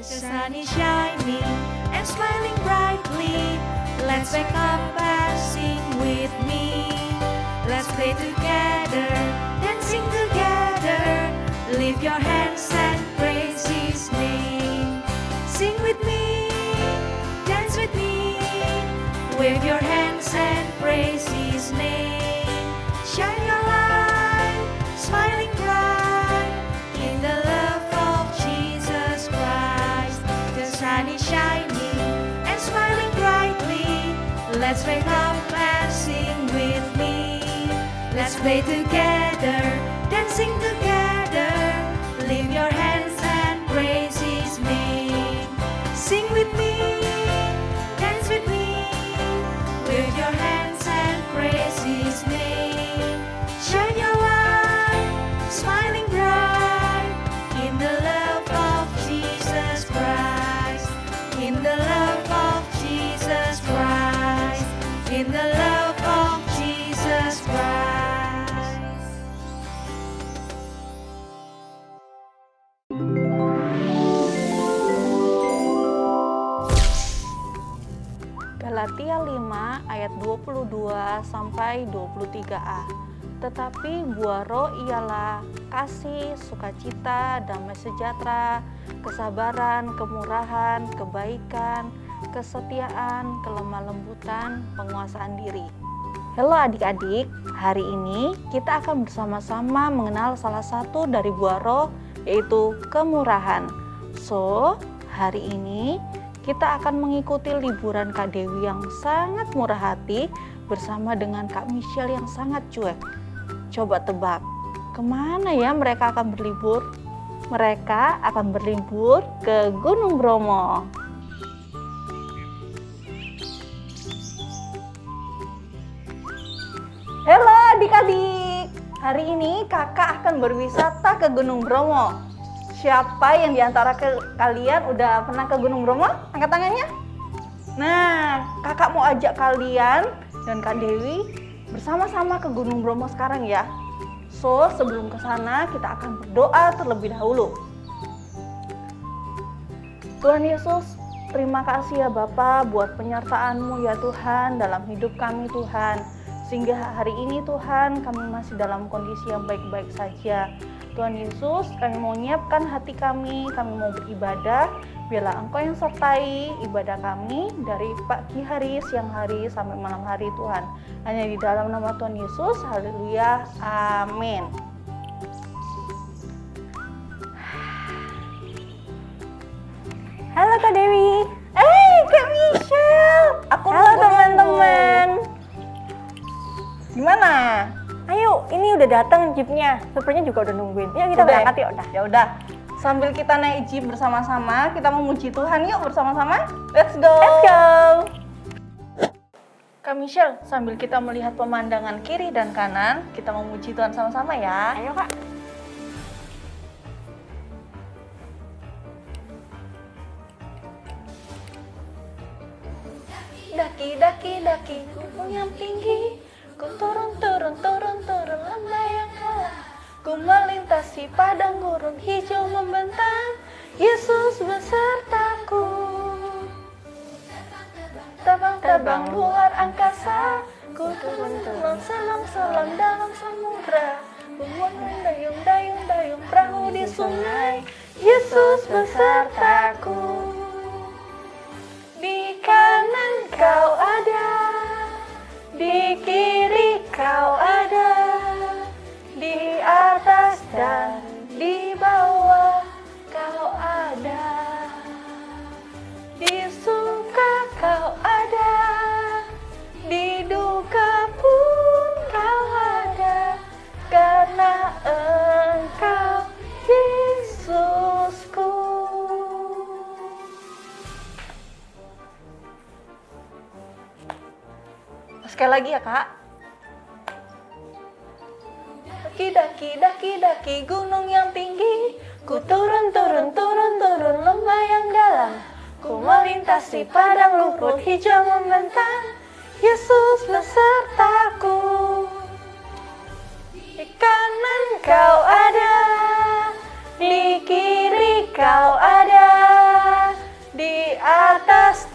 The sun is shining and smiling brightly. Let's wake up and sing with me. Let's play together, dancing together. Lift your hands and praise His name. Sing with me, dance with me. Wave your hands and praise His name. Shine your light, smiling bright in the love of Jesus Christ. The sun is shining and smiling brightly. Let's wake up and sing with me. Let's play together, dancing together. Lift your hands and praise His name. Sing with me, dance with me. Wave your hands and praise His name. Shine your light, smiling bright in the love of Jesus Christ. In the love of Jesus Christ. In the love of Jesus Christ. Galatia 5 ayat 22 sampai 23a. Tetapi buah roh ialah kasih, sukacita, damai sejahtera, kesabaran, kemurahan, kebaikan, kesetiaan, kelemah lembutan, penguasaan diri. Halo adik-adik, hari ini kita akan bersama-sama mengenal salah satu dari buah roh, yaitu kemurahan. So, hari ini kita akan mengikuti liburan Kak Dewi yang sangat murah hati bersama dengan Kak Michelle yang sangat cuek. Coba tebak, kemana ya mereka akan berlibur? Mereka akan berlibur ke Gunung Bromo. Halo adik-adik, hari ini kakak akan berwisata ke Gunung Bromo. Siapa yang diantara kalian udah pernah ke Gunung Bromo? Angkat tangannya. Nah, kakak mau ajak kalian dan Kak Dewi bersama-sama ke Gunung Bromo sekarang ya. So, sebelum ke sana kita akan berdoa terlebih dahulu. Tuhan Yesus, terima kasih ya Bapa buat penyertaan-Mu ya Tuhan dalam hidup kami Tuhan. Sehingga hari ini Tuhan kami masih dalam kondisi yang baik-baik saja. Tuhan Yesus, kami mau menyiapkan hati kami mau beribadah. Biarlah Engkau yang sertai ibadah kami dari pagi hari, siang hari, sampai malam hari Tuhan. Hanya di dalam nama Tuhan Yesus, haleluya, amin. Halo Kak Dewi. Kak Michelle. Halo teman-teman. Gimana? Ayo, ini udah datang jeepnya. Supirnya juga udah nungguin. Yuk kita berangkat yuk. Ya udah. Sambil kita naik jeep bersama-sama, kita memuji Tuhan yuk bersama-sama. Let's go. Let's go. Kak Michelle, sambil kita melihat pemandangan kiri dan kanan, kita memuji Tuhan sama-sama ya. Ayo Kak. Daki, gunung yang tinggi. Ku turun, lembayanglah. Ku melintasi padang gurun hijau membentang. Yesus besertaku. Terbang luar angkasa. Ku turun, selam dalam samudra. Ku mendayung, perahu di sungai. Yesus besertaku. Di kanan Kau ada, di kiri Kau ada, di atas dan di bawah Kau ada, di suka Kau ada, di duka pun Kau ada, karena Engkau Yesusku. Sekali lagi ya Kak. Daki gunung yang tinggi. Ku turun lembah yang dalam. Ku melintasi padang rumput hijau membentang. Yesus besertaku. Di kanan Kau ada, di kiri Kau ada,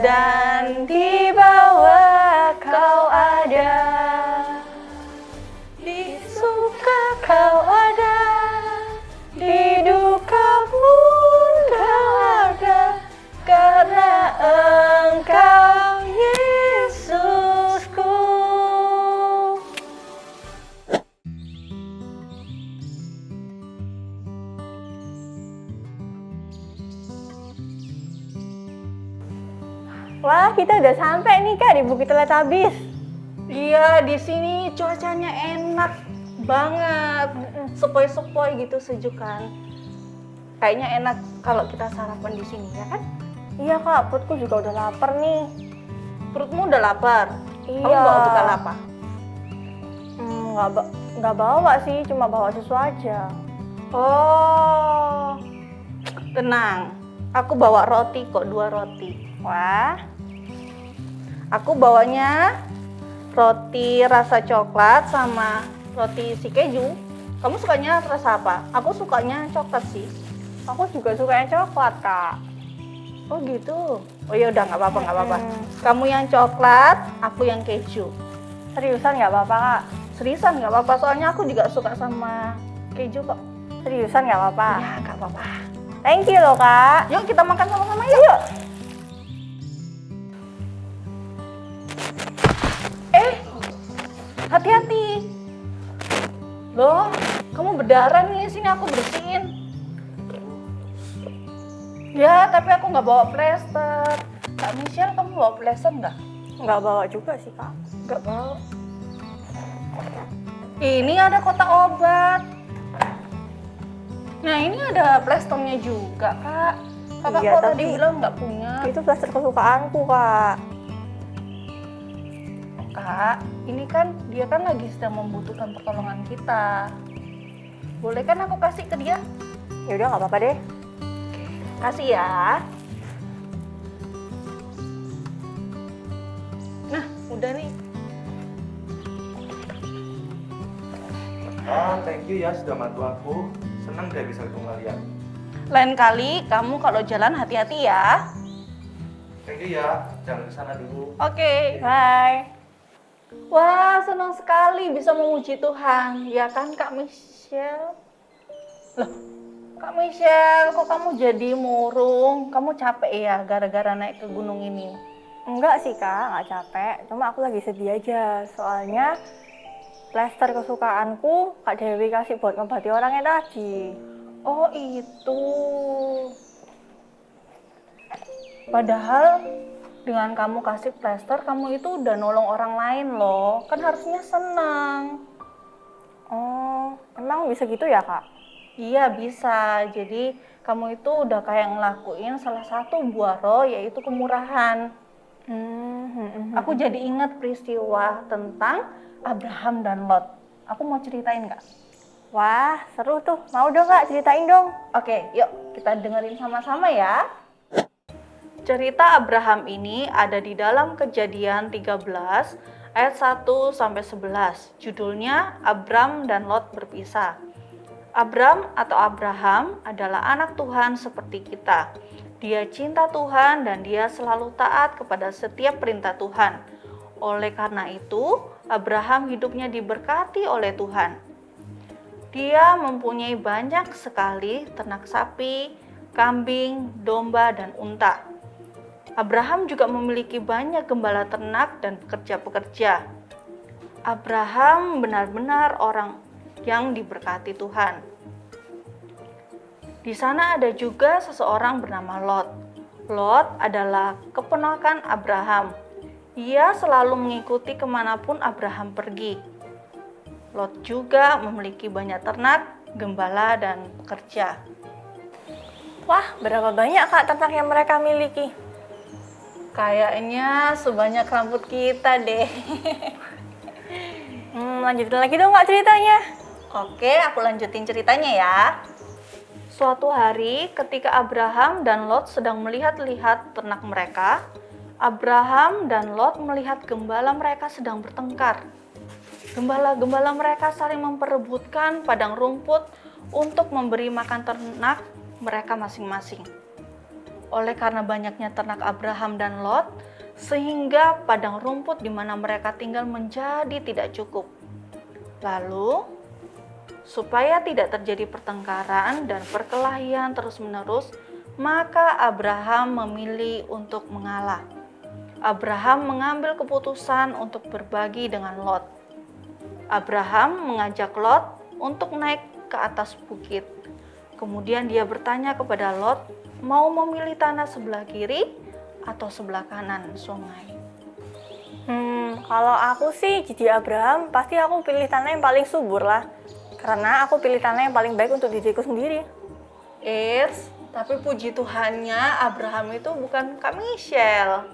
dan di bawah kau ada, di suka kau ada, di duka pun kau ada, karena Engkau Yesusku. Wah, kita udah sampai nih Kak di Bukit Teletabis. Iya, di sini cuacanya enak banget, sepoi-sepoi gitu, sejuk kan. Kayaknya enak kalau kita sarapan di sini ya kan? Iya Kak, perutku juga udah lapar nih. Perutmu udah lapar? Iya. Kamu bawa bekal apa? Nggak bawa sih, cuma bawa susu aja. Oh, tenang. Aku bawa roti kok, 2 roti. Wah, aku bawanya roti rasa coklat sama roti isi keju. Kamu sukanya rasa apa? Aku sukanya coklat sih. Aku juga suka yang coklat Kak. Oh gitu. Oh ya udah, nggak apa-apa. Kamu yang coklat, aku yang keju. Seriusan nggak apa-apa Kak? Seriusan nggak apa-apa, soalnya aku juga suka sama keju kok. Seriusan nggak apa-apa? Ya nggak apa-apa. Thank you loh Kak. Yuk kita makan sama-sama yuk. Hati-hati. Loh, kamu berdarah nih, sini aku bersihin. Ya, tapi aku nggak bawa plester. Kak Michelle, kamu bawa plester nggak? Nggak bawa juga sih Kak. Nggak bawa. Ini ada kotak obat. Nah, ini ada plesternya juga, Kak. Kakak Iya, kok tadi tapi bilang nggak punya. Itu plaster kesukaanku Kak. Kak, ini kan dia kan lagi sedang membutuhkan pertolongan kita. Boleh kan aku kasih ke dia? Ya udah nggak apa-apa deh. Kasih ya. Nah, udah nih. Thank you ya sudah bantu aku. Senang deh bisa ketemu kalian. Lain kali kamu kalau jalan hati-hati ya. Thank you ya, jangan ke sana dulu. Oke. Bye. Wah, senang sekali bisa memuji Tuhan. Ya kan, Kak Michelle? Loh, Kak Michelle, kok kamu jadi murung? Kamu capek ya gara-gara naik ke gunung ini? Enggak sih Kak, nggak capek. Cuma aku lagi sedih aja. Soalnya plester kesukaanku Kak Dewi kasih buat ngobati orangnya tadi. Oh, itu. Padahal dengan kamu kasih plester, kamu itu udah nolong orang lain loh. Kan harusnya senang. Oh, emang bisa gitu ya Kak? Iya, bisa. Jadi kamu itu udah kayak ngelakuin salah satu buah roh, yaitu kemurahan. Aku jadi ingat peristiwa tentang Abraham dan Lot. Aku mau ceritain nggak? Wah, seru tuh. Mau dong Kak, ceritain dong. Oke, yuk kita dengerin sama-sama ya. Cerita Abraham ini ada di dalam Kejadian 13 ayat 1 sampai 11. Judulnya Abram dan Lot berpisah. Abram atau Abraham adalah anak Tuhan seperti kita. Dia cinta Tuhan dan dia selalu taat kepada setiap perintah Tuhan. Oleh karena itu, Abraham hidupnya diberkati oleh Tuhan. Dia mempunyai banyak sekali ternak sapi, kambing, domba, dan unta. Abraham juga memiliki banyak gembala ternak dan pekerja-pekerja. Abraham benar-benar orang yang diberkati Tuhan. Di sana ada juga seseorang bernama Lot. Lot adalah keponakan Abraham. Ia selalu mengikuti kemanapun Abraham pergi. Lot juga memiliki banyak ternak, gembala, dan pekerja. Wah, berapa banyak Kak ternak yang mereka miliki? Kayaknya sebanyak rambut kita deh. Lanjutin lagi dong Kak ceritanya. Oke, aku lanjutin ceritanya ya. Suatu hari ketika Abraham dan Lot sedang melihat-lihat ternak mereka, Abraham dan Lot melihat gembala mereka sedang bertengkar. Gembala-gembala mereka saling memperebutkan padang rumput untuk memberi makan ternak mereka masing-masing. Oleh karena banyaknya ternak Abraham dan Lot, sehingga padang rumput di mana mereka tinggal menjadi tidak cukup. Lalu, supaya tidak terjadi pertengkaran dan perkelahian terus-menerus, maka Abraham memilih untuk mengalah. Abraham mengambil keputusan untuk berbagi dengan Lot. Abraham mengajak Lot untuk naik ke atas bukit. Kemudian dia bertanya kepada Lot, mau memilih tanah sebelah kiri atau sebelah kanan sungai. Kalau aku sih jadi Abraham, pasti aku pilih tanah yang paling subur lah. Karena aku pilih tanah yang paling baik untuk diriku sendiri. Tapi puji Tuhannya Abraham itu bukan Kak Michelle.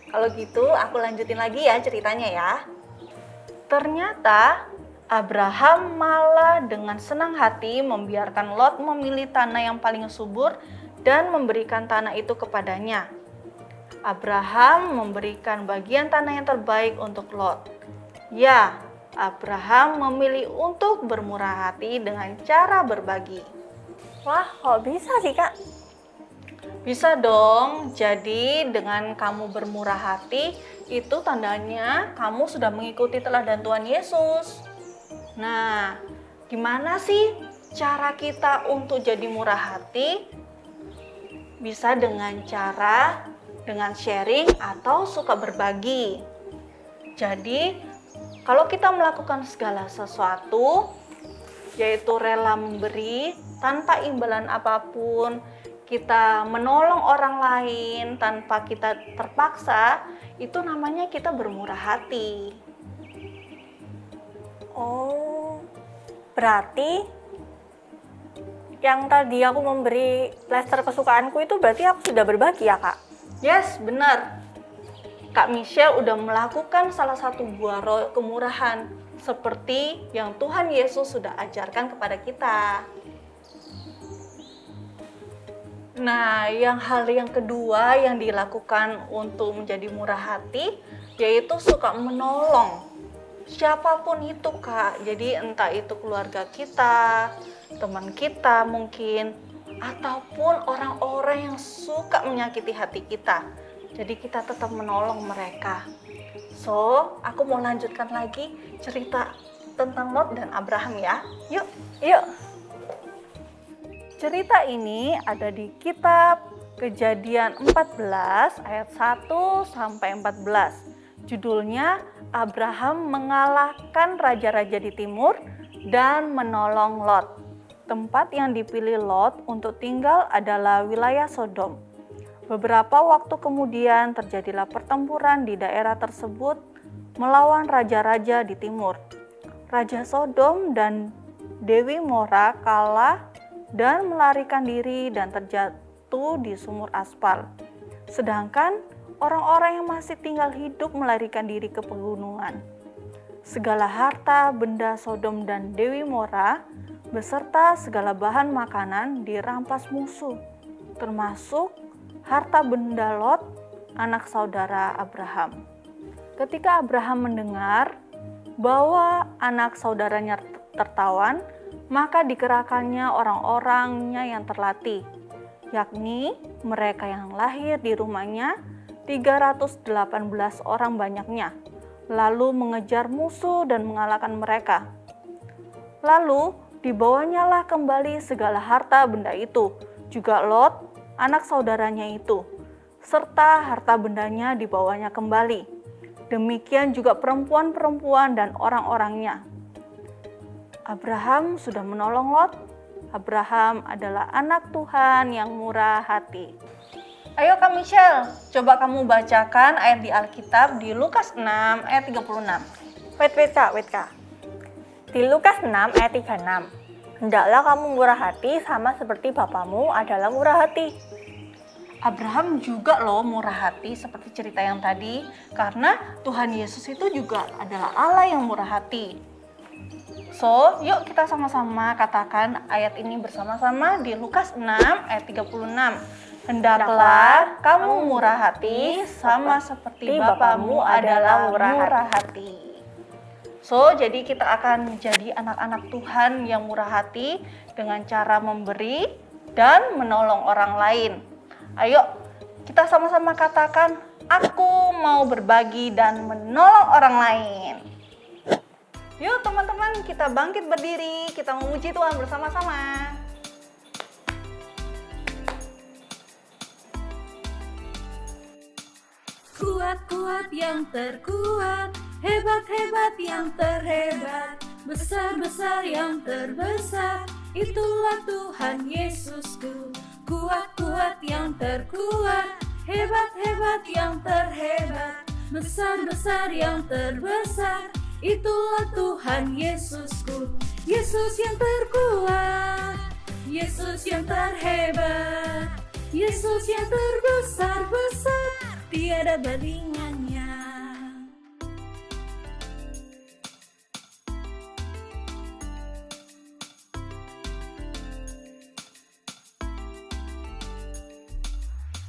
Kalau gitu aku lanjutin lagi ya ceritanya ya. Ternyata Abraham malah dengan senang hati membiarkan Lot memilih tanah yang paling subur dan memberikan tanah itu kepadanya. Abraham memberikan bagian tanah yang terbaik untuk Lot. Ya, Abraham memilih untuk bermurah hati dengan cara berbagi. Wah, kok bisa sih Kak? Bisa dong, jadi dengan kamu bermurah hati, itu tandanya kamu sudah mengikuti teladan Tuhan Yesus. Nah, gimana sih cara kita untuk jadi murah hati? Bisa dengan cara dengan sharing atau suka berbagi. Jadi, kalau kita melakukan segala sesuatu, yaitu rela memberi tanpa imbalan apapun, kita menolong orang lain tanpa kita terpaksa, itu namanya kita bermurah hati. Oh, berarti yang tadi aku memberi plester kesukaanku itu berarti aku sudah berbagi ya Kak? Yes, benar. Kak Michelle udah melakukan salah satu buah roh kemurahan seperti yang Tuhan Yesus sudah ajarkan kepada kita. Nah, hal yang kedua yang dilakukan untuk menjadi murah hati yaitu suka menolong. Siapapun itu Kak, jadi entah itu keluarga kita, teman kita mungkin, ataupun orang-orang yang suka menyakiti hati kita. Jadi kita tetap menolong mereka. So, aku mau lanjutkan lagi cerita tentang Lot dan Abraham ya. Yuk. Cerita ini ada di kitab Kejadian 14 ayat 1 sampai 14. Judulnya Abraham mengalahkan raja-raja di timur dan menolong Lot. Tempat yang dipilih Lot untuk tinggal adalah wilayah Sodom. Beberapa waktu kemudian terjadilah pertempuran di daerah tersebut melawan raja-raja di timur. Raja Sodom dan Dewi Mora kalah dan melarikan diri dan terjatuh di sumur aspal. Sedangkan orang-orang yang masih tinggal hidup melarikan diri ke pegunungan. Segala harta benda Sodom dan Dewi Mora beserta segala bahan makanan dirampas musuh, termasuk harta benda Lot, anak saudara Abraham. Ketika Abraham mendengar bahwa anak saudaranya tertawan, maka dikerahkannya orang-orangnya yang terlatih, yakni mereka yang lahir di rumahnya, 318 orang banyaknya, lalu mengejar musuh dan mengalahkan mereka. Lalu dibawanyalah kembali segala harta benda itu, juga Lot, anak saudaranya itu, serta harta bendanya dibawanya kembali. Demikian juga perempuan-perempuan dan orang-orangnya. Abraham sudah menolong Lot. Abraham adalah anak Tuhan yang murah hati. Ayo Kak Michelle, coba kamu bacakan ayat di Alkitab di Lukas 6 ayat 36. Wait Kak. Di Lukas 6 ayat 36. Hendaklah kamu murah hati sama seperti Bapamu adalah murah hati. Abraham juga loh murah hati seperti cerita yang tadi, karena Tuhan Yesus itu juga adalah Allah yang murah hati. So, yuk kita sama-sama katakan ayat ini bersama-sama di Lukas 6 ayat 36. Hendaklah kamu murah hati sama seperti Bapamu adalah murah hati. So, jadi kita akan menjadi anak-anak Tuhan yang murah hati dengan cara memberi dan menolong orang lain. Ayo, Kita sama-sama katakan, aku mau berbagi dan menolong orang lain. Yuk teman-teman, kita bangkit berdiri, kita memuji Tuhan bersama-sama. Kuat-kuat yang terkuat, hebat-hebat yang terhebat, besar-besar yang terbesar, itulah Tuhan Yesusku. Kuat-kuat yang terkuat, hebat-hebat yang terhebat, besar-besar yang terbesar, itulah Tuhan Yesusku. Yesus yang terkuat, Yesus yang terhebat, Yesus yang terbesar-besar, tiada bandingannya.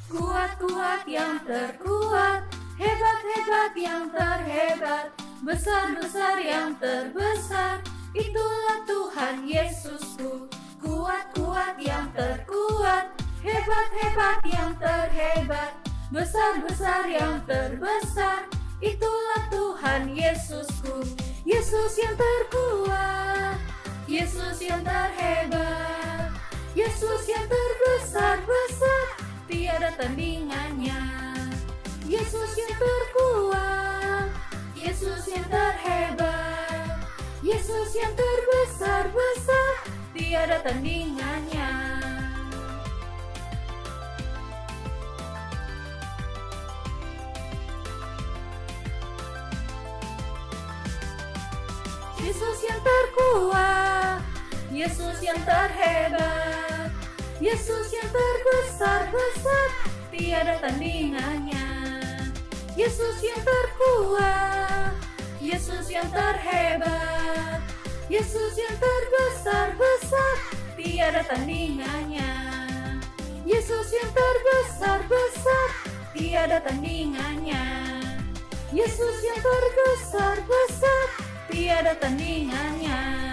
Kuat-kuat yang terkuat, hebat-hebat yang terhebat, besar-besar yang terbesar, itulah Tuhan Yesusku. Kuat-kuat yang terkuat, hebat-hebat yang terhebat, besar-besar yang terbesar, itulah Tuhan Yesusku. Yesus yang terkuat, Yesus yang terhebat, Yesus yang terbesar-besar, tiada tandingannya. Yesus yang terkuat, Yesus yang terhebat, Yesus yang terbesar-besar, tiada tandingannya. Yesus yang terkuat, Yesus yang terhebat, Yesus yang terbesar-besar, tiada tandingannya. Yesus yang terkuat, Yesus yang terhebat, Yesus yang terbesar-besar, tiada tandingannya. Yesus yang terbesar-besar, tiada tandingannya. Yesus yang terbesar-besar, tiada tandingannya.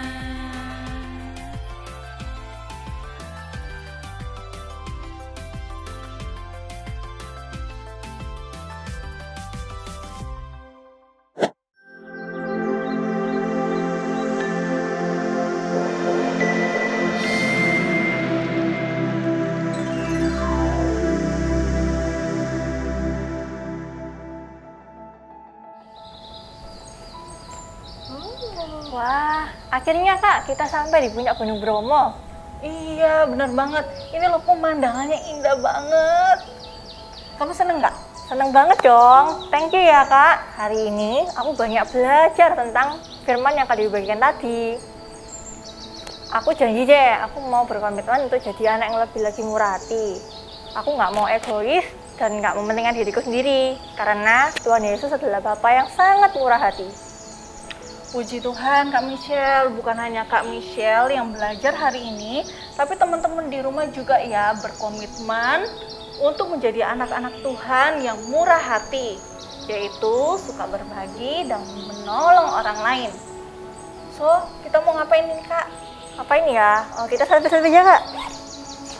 Wah, akhirnya Kak, kita sampai di puncak Gunung Bromo. Iya, benar banget. Ini loh pemandangannya indah banget. Kamu seneng nggak? Seneng banget dong. Thank you ya Kak. Hari ini aku banyak belajar tentang firman yang Kak dibagikan tadi. Aku janji deh, aku mau berkomitmen untuk jadi anak yang lebih lagi murah hati. Aku nggak mau egois dan nggak mementingkan diriku sendiri. Karena Tuhan Yesus adalah Bapa yang sangat murah hati. Puji Tuhan Kak Michelle, bukan hanya Kak Michelle yang belajar hari ini, tapi teman-teman di rumah juga ya berkomitmen untuk menjadi anak-anak Tuhan yang murah hati, yaitu suka berbagi dan menolong orang lain. So, kita mau ngapain nih Kak? Ngapain ya? Oh, kita selfie-selfie aja Kak.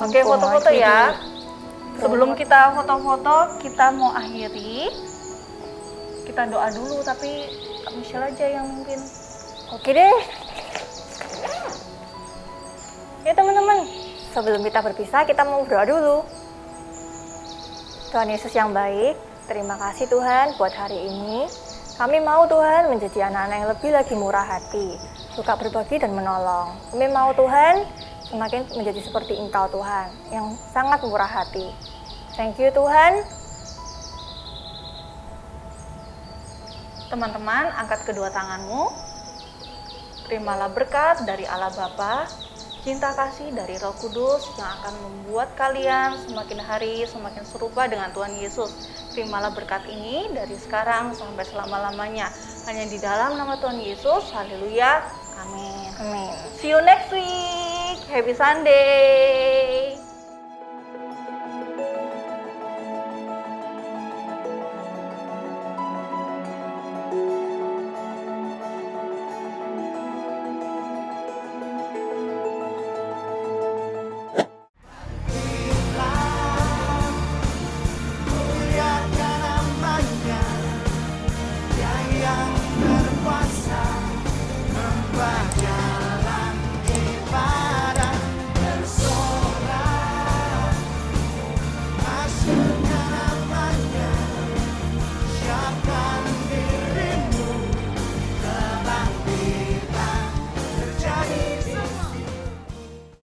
Oke, foto-foto ya. Sebelum kita foto-foto, kita mau akhiri. Kita doa dulu, tapi Kak Michelle aja yang mimpin. Oke deh. Ya teman-teman, sebelum kita berpisah, kita mau berdoa dulu. Tuhan Yesus yang baik, terima kasih Tuhan buat hari ini. Kami mau Tuhan menjadi anak-anak yang lebih lagi murah hati, suka berbagi dan menolong. Kami mau Tuhan semakin menjadi seperti Engkau Tuhan, yang sangat murah hati. Thank you Tuhan. Teman-teman, angkat kedua tanganmu. Terimalah berkat dari Allah Bapa, cinta kasih dari Roh Kudus yang akan membuat kalian semakin hari semakin serupa dengan Tuhan Yesus. Terimalah berkat ini dari sekarang sampai selama-lamanya. Hanya di dalam nama Tuhan Yesus. Haleluya. Amin. Amin. See you next week. Happy Sunday.